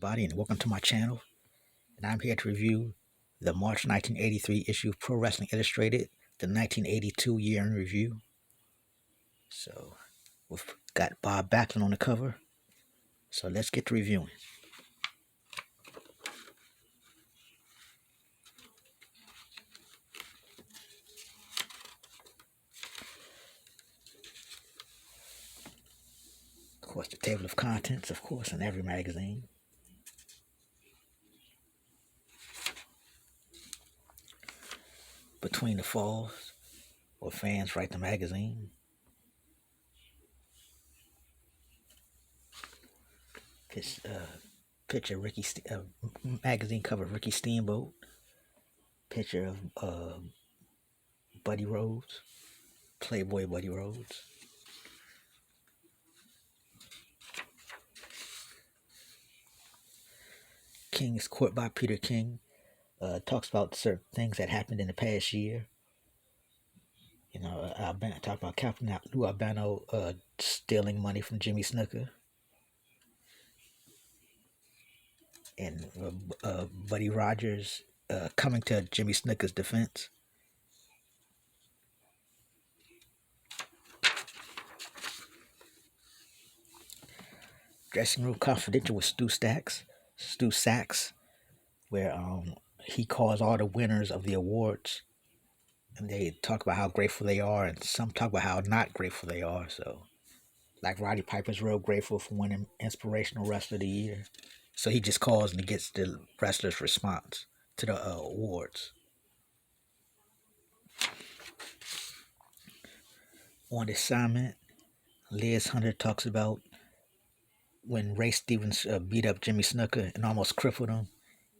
everybody, and welcome to my channel. And I'm here to review the March 1983 issue of Pro Wrestling Illustrated, the 1982 year in review. So, we've got Bob Backlund on the cover. So, let's get to reviewing. Of course, the table of contents, of course, in every magazine. Between the Falls, where fans write the magazine. Picture magazine cover of Ricky Steamboat. Picture of Buddy Rhodes, Playboy Buddy Rhodes. King's Court by Peter King. Talks about certain things that happened in the past year. Talk about Captain Lou Albano stealing money from Jimmy Snuka. And Buddy Rogers coming to Jimmy Snuka's defense. Dressing Room Confidential with Stu Sachs, where he calls all the winners of the awards, and they talk about how grateful they are, and some talk about how not grateful they are. So, like Roddy Piper's real grateful for winning Inspirational Wrestler of the Year. So he just calls and he gets the wrestler's response to the awards. On assignment, Liz Hunter talks about when Ray Stevens beat up Jimmy Snuka and almost crippled him,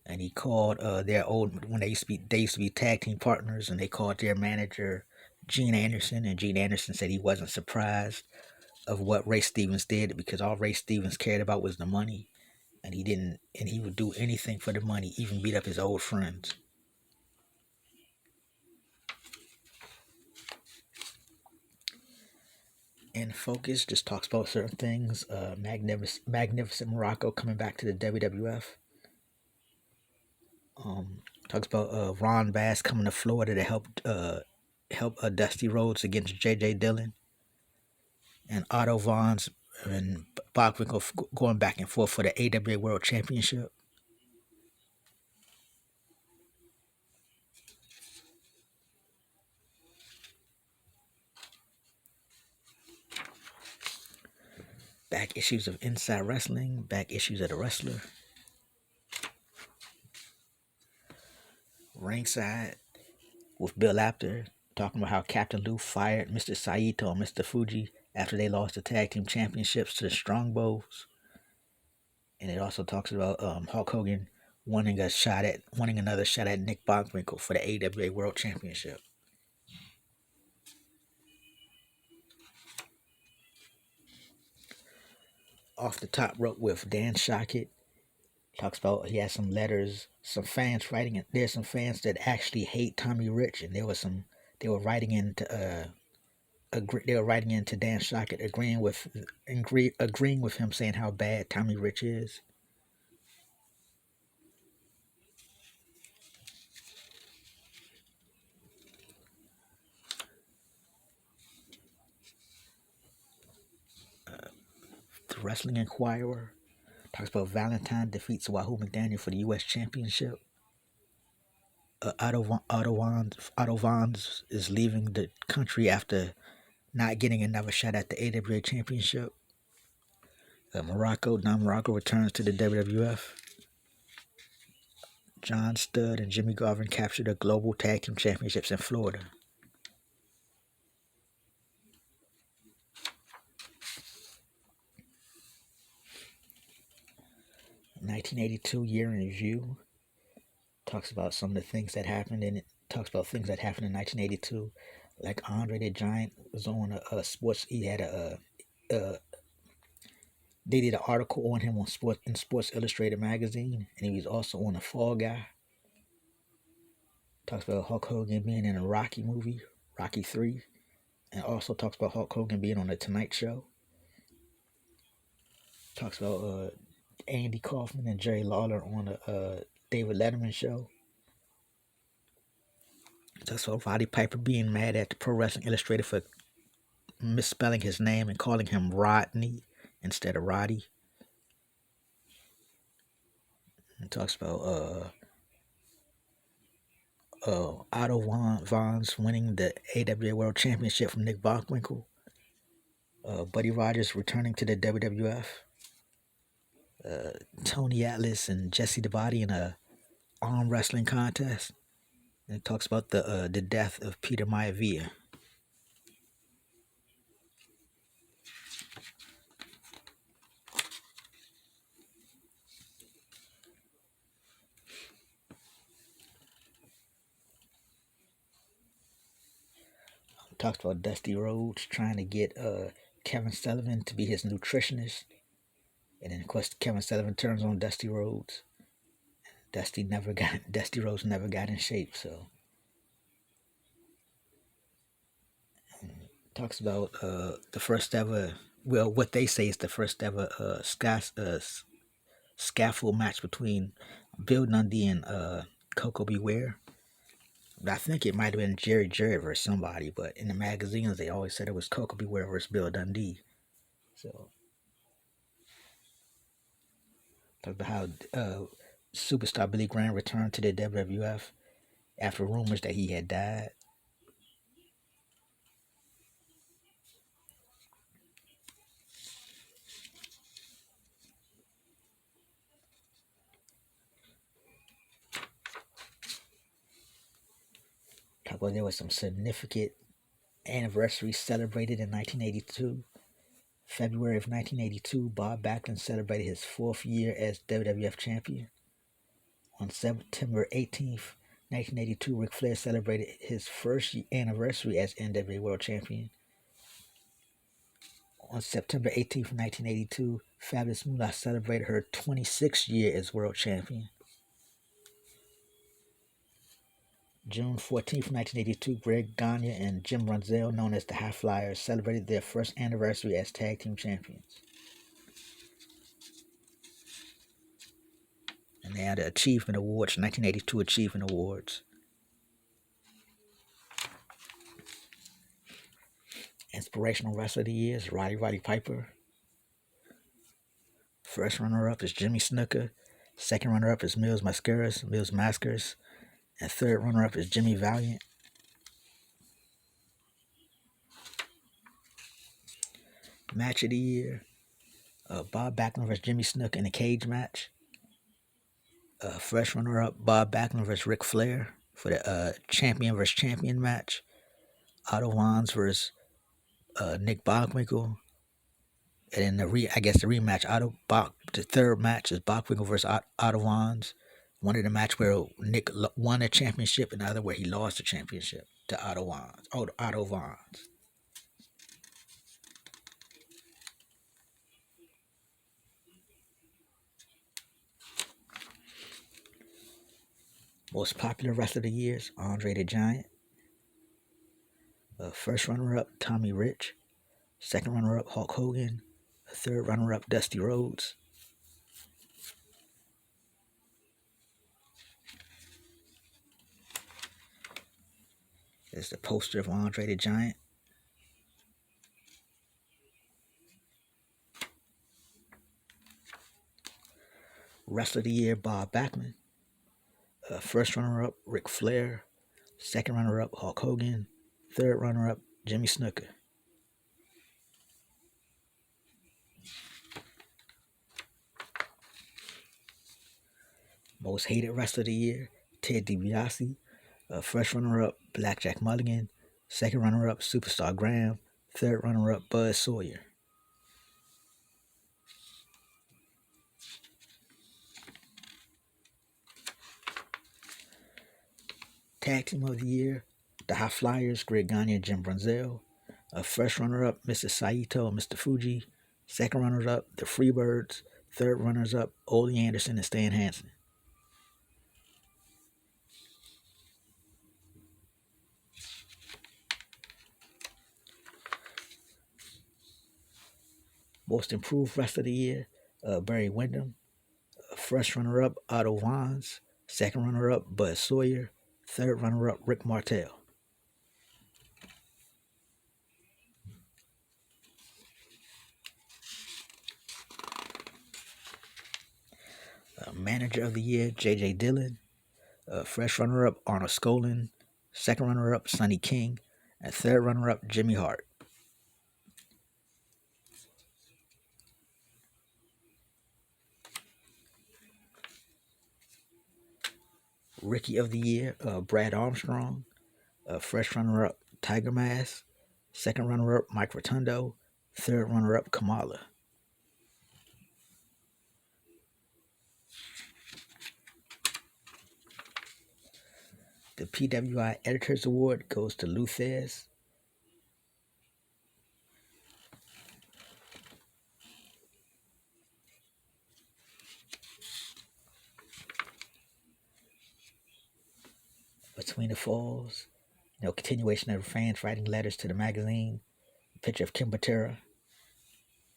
and he called their old when they used to be tag team partners, and they called their manager Gene Anderson, and Gene Anderson said he wasn't surprised of what Ray Stevens did because all Ray Stevens cared about was the money, and he would do anything for the money, even beat up his old friends. In Focus just talks about certain things. Magnificent Morocco coming back to the WWF. Talks about Ron Bass coming to Florida to help Dusty Rhodes against J.J. Dillon. And Otto Vons and Bockwinkel going back and forth for the AWA World Championship. Back issues of Inside Wrestling. Back issues of The Wrestler. Ringside with Bill Apter talking about how Captain Lou fired Mr. Saito and Mr. Fuji after they lost the tag team championships to the Strongbos. And it also talks about Hulk Hogan wanting another shot at Nick Bockwinkel for the AWA World Championship. Off the Top Rope with Dan Shockett. Talks about he has some letters, some fans writing it. There's some fans that actually hate Tommy Rich, and they were writing into Dan Shockett, agreeing with him, saying how bad Tommy Rich is. The Wrestling Inquirer talks about Valentine defeats Wahoo McDaniel for the U.S. Championship. Otto Vons is leaving the country after not getting another shot at the AWA Championship. Don Morocco returns to the WWF. John Studd and Jimmy Garvin capture the Global Tag Team Championships in Florida. '82 year in review talks about some of the things that happened, and it talks about things that happened in 1982, like Andre the Giant was on a sports. He had they did an article on him on Sports Illustrated magazine, and he was also on a Fall Guy. Talks about Hulk Hogan being in a Rocky movie, Rocky 3, and also talks about Hulk Hogan being on the Tonight Show. Talks about Andy Kaufman and Jerry Lawler on the David Letterman show. So Roddy Piper being mad at the Pro Wrestling Illustrated for misspelling his name and calling him Rodney instead of Roddy. It talks about Otto Vons winning the AWA World Championship from Nick Bockwinkel. Buddy Rogers returning to the WWF. Tony Atlas and Jesse the Body in a arm wrestling contest. And it talks about the death of Peter Maivia. It talks about Dusty Rhodes trying to get Kevin Sullivan to be his nutritionist. And then of course Kevin Sullivan turns on Dusty Rhodes. Dusty Rhodes never got in shape, so talks about the first ever, well, what they say is the first ever scaffold match between Bill Dundee and Coco Beware. I think it might have been Jerry Jarrett versus somebody, but in the magazines they always said it was Coco Beware versus Bill Dundee. So talk about how superstar Billy Graham returned to the WWF after rumors that he had died. Talk about there was some significant anniversaries celebrated in 1982. February of 1982, Bob Backlund celebrated his 4th year as WWF champion. On September 18th, 1982, Ric Flair celebrated his 1st anniversary as NWA World Champion. On September 18th, 1982, Fabulous Moolah celebrated her 26th year as World Champion. June 14th, 1982, Greg Gagne and Jim Brunzell, known as the High Flyers, celebrated their 1st anniversary as Tag Team Champions. And they had the Achievement Awards, 1982 Achievement Awards. Inspirational Wrestler of the Year is Roddy Piper. First runner-up is Jimmy Snuka. Second runner-up is Mills Mascaras. And third runner-up is Jimmy Valiant. Match of the Year, Bob Backlund versus Jimmy Snuka in a cage match. First runner-up, Bob Backlund versus Ric Flair for the champion versus champion match. Otto Wanz versus Nick Bockwinkel. And then the rematch, the third match is Bockwinkel versus Otto Wanz. One of the match where Nick won the championship, and the other where he lost the championship to Otto Wanz. Most popular wrestler of the year is Andre the Giant. First runner-up, Tommy Rich. Second runner-up, Hulk Hogan. Third runner-up, Dusty Rhodes. There's the poster of Andre the Giant. Wrestler of the Year, Bob Backlund. First runner-up, Ric Flair. Second runner-up, Hulk Hogan. Third runner-up, Jimmy Snuka. Most hated wrestler of the year, Ted DiBiase. First runner-up, Blackjack Mulligan. Second runner-up, Superstar Graham. Third runner-up, Buzz Sawyer. Tag Team of the Year, the High Flyers, Greg Gagne and Jim Brunzell. First runner-up, Mr. Saito and Mr. Fuji. Second runners-up, the Freebirds. Third runners-up, Ole Anderson and Stan Hansen. Most Improved Wrestler of the Year, Barry Windham. First runner-up, Otto Wanz. Second runner-up, Bud Sawyer. Third runner-up, Rick Martel. Manager of the Year, J.J. Dillon. First runner-up, Arnold Skaaland. Second runner-up, Sonny King. And third runner-up, Jimmy Hart. Rookie of the Year, Brad Armstrong. First runner-up, Tiger Mask. Second runner-up, Mike Rotundo. Third runner-up, Kamala. The PWI Editors Award goes to Lou Thesz. Between the Falls. Continuation of fans writing letters to the magazine. Picture of Ken Patera.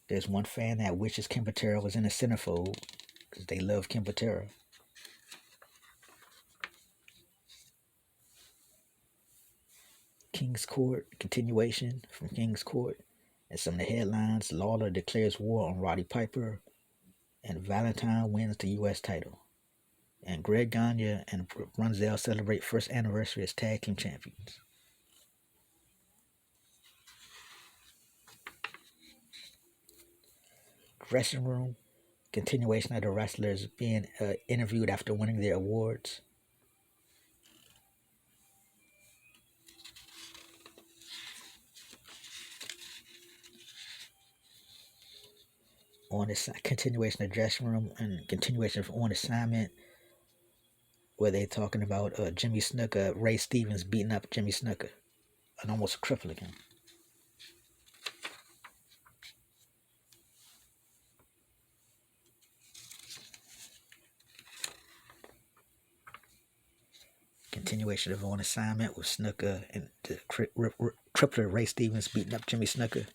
There's one fan that wishes Ken Patera was in the centerfold because they love Ken Patera. King's Court, continuation from King's Court. And some of the headlines: Lawler declares war on Roddy Piper, and Valentine wins the U.S. title. And Greg Gagne and Brunzell celebrate first anniversary as tag team champions. Dressing room, continuation of the wrestlers being interviewed after winning their awards. On this continuation of dressing room and continuation of On Assignment, where they're talking about Jimmy Snuka, Ray Stevens beating up Jimmy Snuka and almost crippling him. Continuation of On Assignment with Snuka and the crippler Ray Stevens beating up Jimmy Snuka.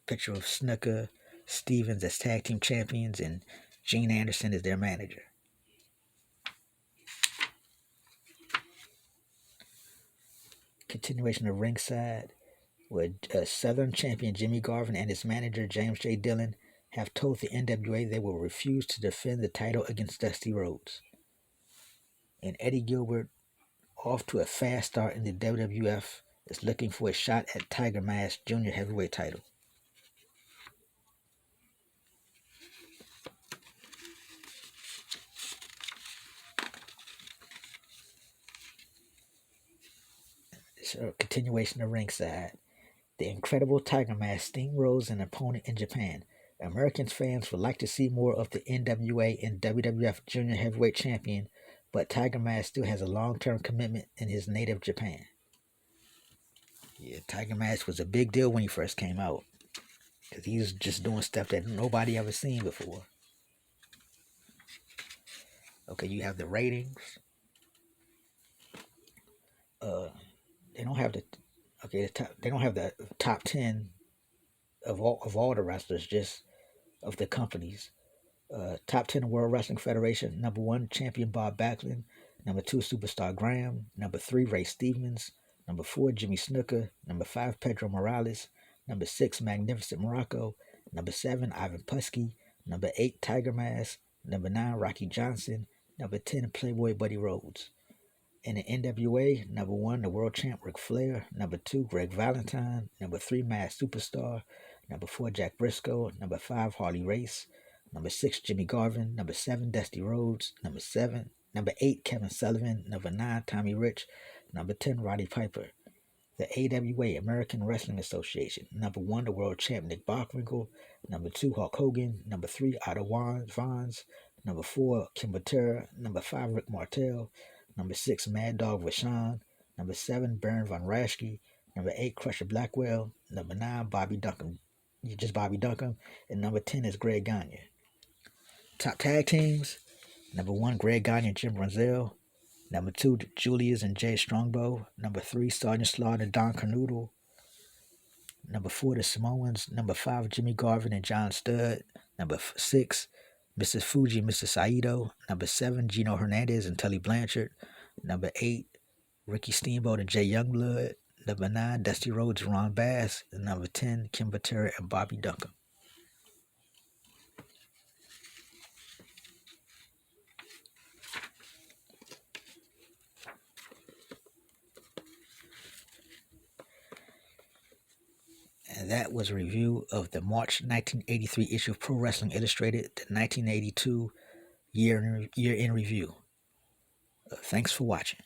Picture of Snuka, Stevens as tag team champions, and Gene Anderson as their manager. Continuation of Ringside, where Southern champion Jimmy Garvin and his manager James J. Dillon have told the NWA they will refuse to defend the title against Dusty Rhodes. And Eddie Gilbert, off to a fast start in the WWF, is looking for a shot at Tiger Mask Junior Heavyweight title. So, continuation of Ringside. The incredible Tiger Mask steamrolls an opponent in Japan. American fans would like to see more of the NWA and WWF Junior Heavyweight Champion, but Tiger Mask still has a long-term commitment in his native Japan. Yeah, Tiger Mask was a big deal when he first came out, because he was just doing stuff that nobody ever seen before. Okay, you have the ratings. They don't have they don't have the top 10 of all the wrestlers, just of the companies. Top 10 World Wrestling Federation. Number 1, champion Bob Backlund. Number 2, Superstar Graham. Number 3, Ray Stevens. Number 4, Jimmy Snuka. Number 5, Pedro Morales. Number 6, Magnificent Morocco. Number 7, Ivan Putski. Number 8, Tiger Mask. Number 9, Rocky Johnson. Number 10, Playboy Buddy Rhodes. In the NWA, number 1, the world champ Ric Flair. Number 2, Greg Valentine. Number 3, Masked Superstar. Number 4, Jack Briscoe. Number 5, Harley Race. Number 6, Jimmy Garvin. Number 7, Dusty Rhodes. Number 8, Kevin Sullivan. Number 9, Tommy Rich. Number 10, Roddy Piper. The AWA, American Wrestling Association. Number 1, the world champ Nick Bockwinkel. Number 2, Hulk Hogan. Number 3, Otto Wanz. Number 4, Ken Patera. Number 5, Rick Martel. Number 6, Mad Dog Vachon. Number 7, Baron Von Raschke. Number 8, Crusher Blackwell. Number 9, Bobby Duncan. Just Bobby Duncan. And number 10 is Greg Gagne. Top tag teams. Number 1, Greg Gagne and Jim Brunzell. Number 2, Julius and Jay Strongbow. Number 3, Sergeant Slaughter and Don Carnoodle. Number 4, the Samoans. Number 5, Jimmy Garvin and John Studd. Number 6, Mrs. Fuji, Mr. Saito. Number 7, Gino Hernandez and Tully Blanchard. Number 8, Ricky Steamboat and Jay Youngblood. Number 9, Dusty Rhodes and Ron Bass. And number 10, Kim Butera and Bobby Duncan. And that was a review of the March 1983 issue of Pro Wrestling Illustrated, the 1982 year in review. Thanks for watching.